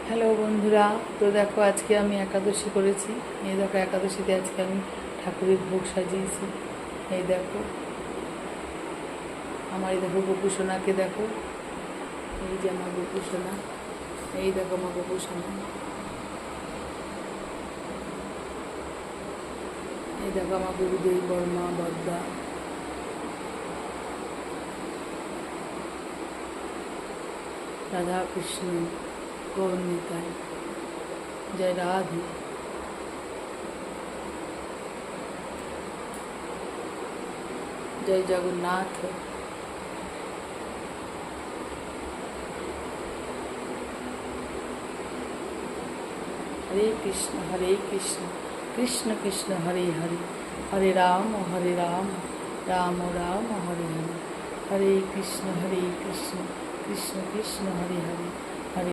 Hello বন্ধুরা, তো দেখো আজকে আমি একাদশী করেছি। এই দেখো একাদশীতে আজকে আমি ঠাকুরের ভোগ সাজিয়েছি। এই দেখো আমার, এই দেখো গোপুসোনাকে দেখো, এই যে আমার গোপুসোনা, এই দেখো আমার গোপুসোনা, এই দেখো আমার গুরুদেব বর্মা বদ্দা, রাধা কৃষ্ণ গৌরনিতাই, জয় রাধে। জয় জগন্নাথ। হরে কৃষ্ণ কৃষ্ণ কৃষ্ণ হরে হরে, হরে রাম রাম রাম হরে হরে, হরে কৃষ্ণ কৃষ্ণ কৃষ্ণ হরে হরে,